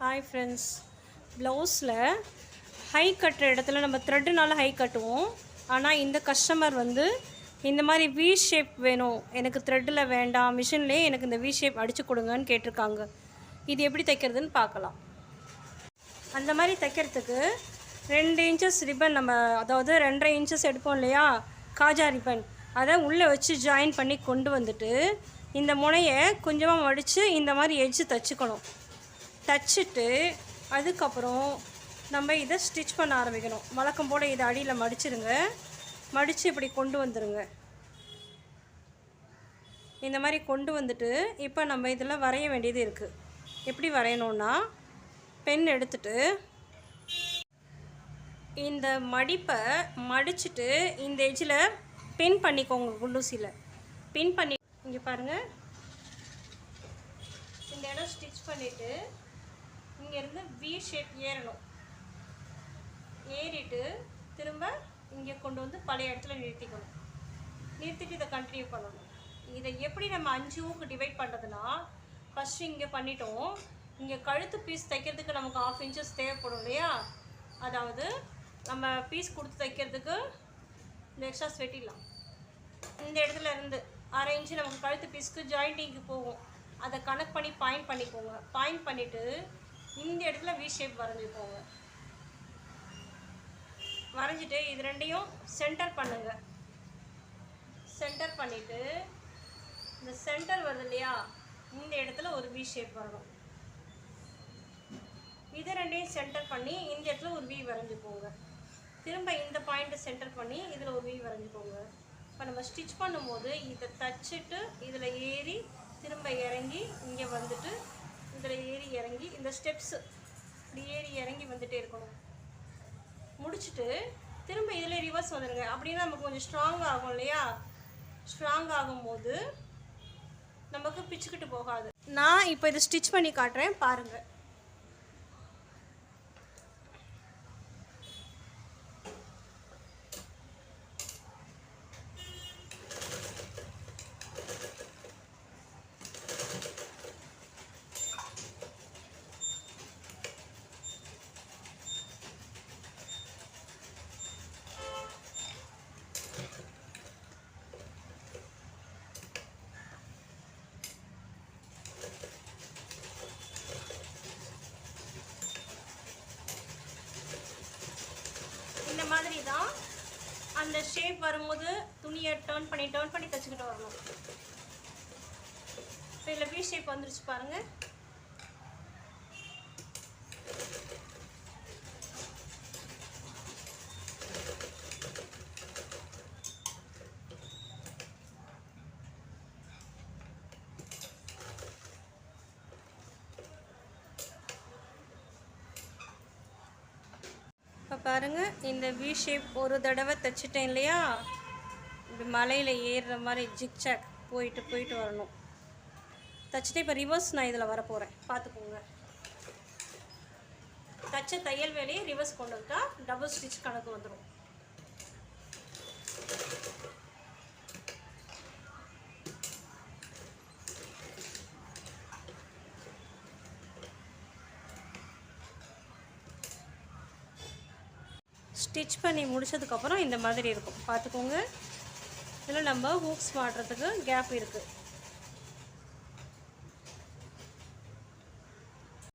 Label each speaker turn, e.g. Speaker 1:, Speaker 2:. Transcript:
Speaker 1: Hi friends, ப்ளவுஸில் high கட்டுற இடத்துல நம்ம த்ரெட்டுனால ஹை கட்டுவோம். ஆனால் இந்த கஸ்டமர் வந்து இந்த மாதிரி வி ஷேப் வேணும், எனக்கு த்ரெட்டில் வேண்டாம், மிஷின்லேயே எனக்கு இந்த வி ஷேப் அடித்து கொடுங்கன்னு கேட்டிருக்காங்க. இது எப்படி தைக்கிறதுன்னு பார்க்கலாம். அந்த மாதிரி தைக்கிறதுக்கு 2 இன்ச்சஸ் ரிப்பன் அதாவது 2.5 இன்ச்சஸ் எடுப்போம் இல்லையா, காஜா ரிப்பன், அதை உள்ளே வச்சு ஜாயின் பண்ணி கொண்டு வந்துட்டு இந்த முனையை கொஞ்சமாக மடித்து இந்த மாதிரி எட்ஜு தைச்சிக்கணும். தைச்சிட்டு அதுக்கப்புறம் நம்ம இதை ஸ்டிச் பண்ண ஆரம்பிக்கணும். வழக்கம் போல் இதை அடியில் மடிச்சிருங்க. மடித்து இப்படி கொண்டு வந்துடுங்க. இந்த மாதிரி கொண்டு வந்துட்டு இப்போ நம்ம இதில் வரைய வேண்டியது இருக்குது. எப்படி வரையணுன்னா, பென் எடுத்துட்டு இந்த மடிப்பை மடிச்சுட்டு இந்த எட்ஜில் பின் பண்ணிக்கோங்க. குண்டூசியில் பின் பண்ணி இங்கே பாருங்கள், இந்த இடம் ஸ்டிச் பண்ணிவிட்டு இங்கேருந்து வி ஷேப் ஏறணும். ஏறிட்டு திரும்ப இங்கே கொண்டு வந்து பழைய இடத்துல நிறுத்திக்கணும். நிறுத்திட்டு இதை கண்டினியூ பண்ணணும். இதை எப்படி நம்ம 5 ஊக்கு டிவைட் பண்ணுறதுனா, ஃபஸ்ட்டு இங்கே பண்ணிட்டோம். இங்கே கழுத்து பீஸ் தைக்கிறதுக்கு நமக்கு 1/2 இன்ச்சஸ் தேவைப்படும் இல்லையா, அதாவது நம்ம பீஸ் கொடுத்து தைக்கிறதுக்கு இந்த எக்ஸ்ட்ராஸ் வெட்டிடலாம். இந்த இடத்துல இருந்து 1/2 இன்ச்சு நமக்கு கழுத்து பீஸ்க்கு ஜாயிண்டிங்க்கு போகும். அதை கனெக்ட் பண்ணி பாயிண்ட் பண்ணிக்கோங்க. பாயிண்ட் பண்ணிவிட்டு இந்த இடத்துல வி ஷேப் வரைஞ்சிக்கோங்க. வரைஞ்சிட்டு இது ரெண்டையும் சென்டர் பண்ணுங்கள். சென்டர் பண்ணிவிட்டு இந்த சென்டர் வருது இல்லையா, இந்த இடத்துல ஒரு வி ஷேப் வரணும். இது ரெண்டையும் சென்டர் பண்ணி இந்த இடத்துல ஒரு வி வரைஞ்சிக்கோங்க. திரும்ப இந்த பாயிண்ட்டை சென்டர் பண்ணி இதில் ஒரு வி வரைஞ்சிக்கோங்க. இப்போ நம்ம ஸ்டிச் பண்ணும்போது இதை தச்சுட்டு இதில் ஏறி திரும்ப இறங்கி இங்கே வந்துட்டு இதில் ஏறி இறங்கி இந்த ஸ்டெப்ஸு இப்படி ஏறி இறங்கி வந்துகிட்டே இருக்கணும். முடிச்சுட்டு திரும்ப இதில் ரிவர்ஸ் வந்துடுங்க. அப்படின்னா நமக்கு கொஞ்சம் ஸ்ட்ராங் ஆகும் இல்லையா. ஸ்ட்ராங் ஆகும்போது நமக்கு பிச்சுக்கிட்டு போகாது. நான் இப்போ இதை ஸ்டிச் பண்ணி காட்டுறேன், பாருங்கள். இந்த மாதிரி தான் அந்த ஷேப் வரும்போது துணியை டர்ன் பண்ணி தைச்சிக்கிட்டு வரணும். இப்போ இதில் வி ஷேப் வந்துருச்சு பாருங்கள். இப்போ பாருங்கள், இந்த வி ஷேப் ஒரு தடவை தைச்சிட்டேன் இல்லையா. இப்படி மலையில் ஏறுற மாதிரி ஜிக்சாக் போயிட்டு வரணும். தைச்சிட்டு இப்போ ரிவர்ஸ் நான் இதில் வரப்போகிறேன், பார்த்துக்கோங்க. தைச்ச தையல் வேலையை ரிவர்ஸ் கொண்டு வந்துட்டால் டபுள் ஸ்டிச் கணக்கு வந்துடும். ஸ்டிச் பண்ணி முடிச்சதுக்கப்புறம் இந்த மாதிரி இருக்கும், பார்த்துக்கோங்க. இதில் நம்ம ஹூக்ஸ் மாட்டுறதுக்கு கேப் இருக்குது.